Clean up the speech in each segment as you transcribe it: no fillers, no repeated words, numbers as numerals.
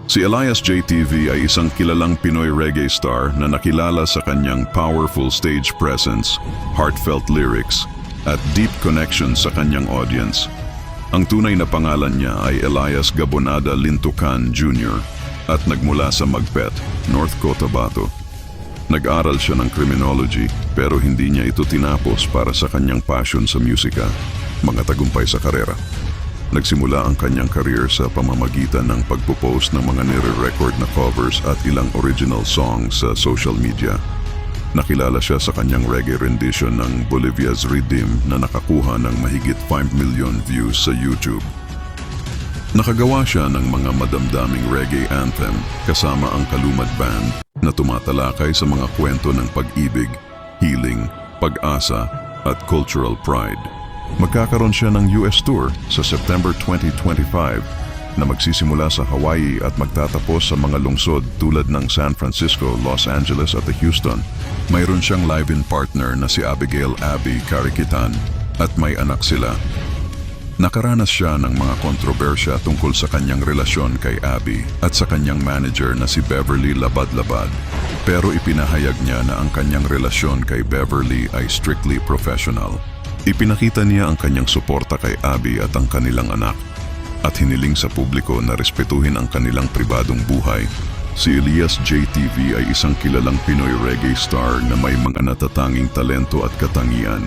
Si Elias JTV ay isang kilalang Pinoy reggae star na nakilala sa kanyang powerful stage presence, heartfelt lyrics, at deep connection sa kanyang audience. Ang tunay na pangalan niya ay Elias Gabonada Lintucan Jr. at nagmula sa Magpet, North Cotabato. Nag-aral siya ng criminology pero hindi niya ito tinapos para sa kanyang passion sa musika, mga tagumpay sa karera. Nagsimula ang kanyang career sa pamamagitan ng pagpo-post ng mga nire-record na covers at ilang original songs sa social media. Nakilala siya sa kanyang reggae rendition ng Bolivia's Rhythm na nakakuha ng mahigit 5 million views sa YouTube. Nakagawa siya ng mga madamdaming reggae anthem kasama ang Kalumad Band na tumatalakay sa mga kwento ng pag-ibig, healing, pag-asa at cultural pride. Magkakaroon siya ng US tour sa September 2025 na magsisimula sa Hawaii at magtatapos sa mga lungsod tulad ng San Francisco, Los Angeles at Houston. Mayroon siyang live-in partner na si Abigail Abby Cariquitan at may anak sila. Nakaranas siya ng mga kontrobersya tungkol sa kanyang relasyon kay Abby at sa kanyang manager na si Beverly Labad-Labad. Pero ipinahayag niya na ang kanyang relasyon kay Beverly ay strictly professional. Ipinakita niya ang kanyang suporta kay Abby at ang kanilang anak at hiniling sa publiko na respetuhin ang kanilang pribadong buhay. Si Elias JTV ay isang kilalang Pinoy reggae star na may mga natatanging talento at katangian.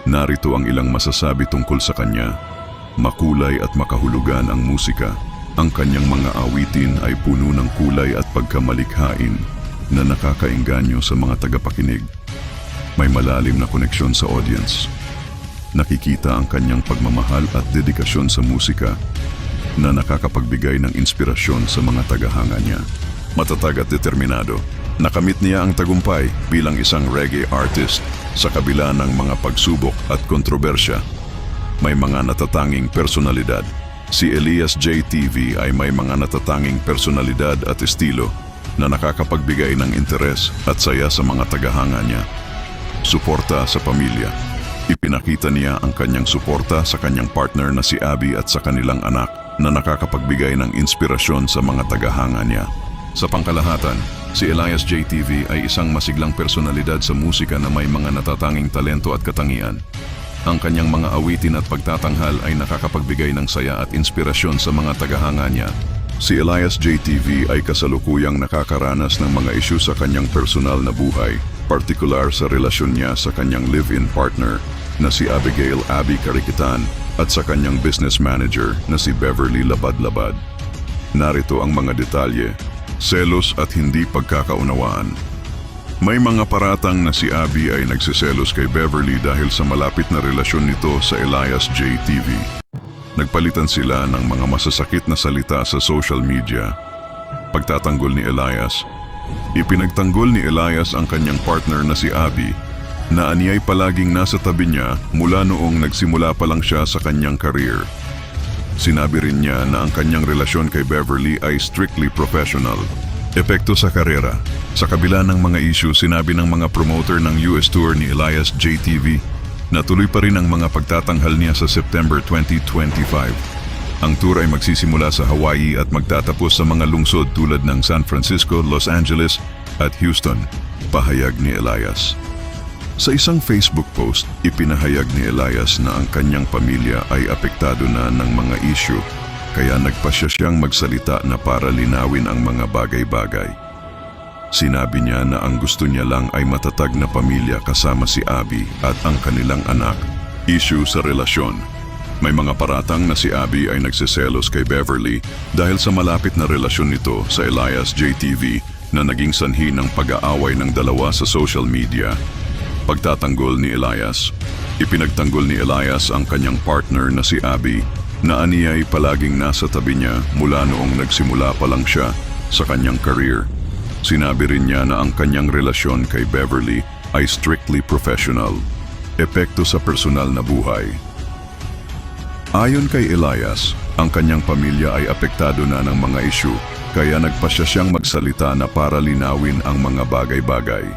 Narito ang ilang masasabi tungkol sa kanya. Makulay at makahulugan ang musika. Ang kanyang mga awitin ay puno ng kulay at pagkamalikhain na nakakaengganyo sa mga tagapakinig. May malalim na koneksyon sa audience. Nakikita ang kanyang pagmamahal at dedikasyon sa musika na nakakapagbigay ng inspirasyon sa mga tagahanga niya. Matatag at determinado, nakamit niya ang tagumpay bilang isang reggae artist sa kabila ng mga pagsubok at kontrobersya. May mga natatanging personalidad. Si Elias JTV ay may mga natatanging personalidad at estilo na nakakapagbigay ng interes at saya sa mga tagahanga niya. Suporta sa pamilya. Ipinakita niya ang kanyang suporta sa kanyang partner na si Abby at sa kanilang anak na nakakapagbigay ng inspirasyon sa mga tagahanga niya. Sa pangkalahatan, si Elias JTV ay isang masiglang personalidad sa musika na may mga natatanging talento at katangian. Ang kanyang mga awitin at pagtatanghal ay nakakapagbigay ng saya at inspirasyon sa mga tagahanga niya. Si Elias JTV ay kasalukuyang nakakaranas ng mga isyu sa kanyang personal na buhay, partikular sa relasyon niya sa kanyang live-in partner na si Abigail Abby Cariquitan at sa kanyang business manager na si Beverly Labad-Labad. Narito ang mga detalye, selos at hindi pagkakaunawaan. May mga paratang na si Abby ay nagsiselos kay Beverly dahil sa malapit na relasyon nito sa Elias JTV. Nagpalitan sila ng mga masasakit na salita sa social media. Pagtatanggol ni Elias, ipinagtanggol ni Elias ang kanyang partner na si Abby na aniyay palaging nasa tabi niya mula noong nagsimula pa lang siya sa kanyang career. Sinabi rin niya na ang kanyang relasyon kay Beverly ay strictly professional. Epekto sa karera. Sa kabila ng mga issue, sinabi ng mga promoter ng US tour ni Elias JTV na tuloy pa rin ang mga pagtatanghal niya sa September 2025. Ang tour ay magsisimula sa Hawaii at magtatapos sa mga lungsod tulad ng San Francisco, Los Angeles at Houston, pahayag ni Elias. Sa isang Facebook post, ipinahayag ni Elias na ang kanyang pamilya ay apektado na ng mga issue, kaya nagpasya siyang magsalita na para linawin ang mga bagay-bagay. Sinabi niya na ang gusto niya lang ay matatag na pamilya kasama si Abby at ang kanilang anak. Issue sa relasyon. May mga paratang na si Abby ay nagsiselos kay Beverly dahil sa malapit na relasyon nito sa Elias JTV na naging sanhi ng pag-aaway ng dalawa sa social media. Pagtatanggol ni Elias. Ipinagtanggol ni Elias ang kanyang partner na si Abby na aniyay palaging nasa tabi niya mula noong nagsimula pa lang siya sa kanyang career. Sinabi rin niya na ang kanyang relasyon kay Beverly ay strictly professional. Epekto sa personal na buhay. Ayon kay Elias, ang kanyang pamilya ay apektado na ng mga isyu, kaya nagpasya siyang magsalita na para linawin ang mga bagay-bagay.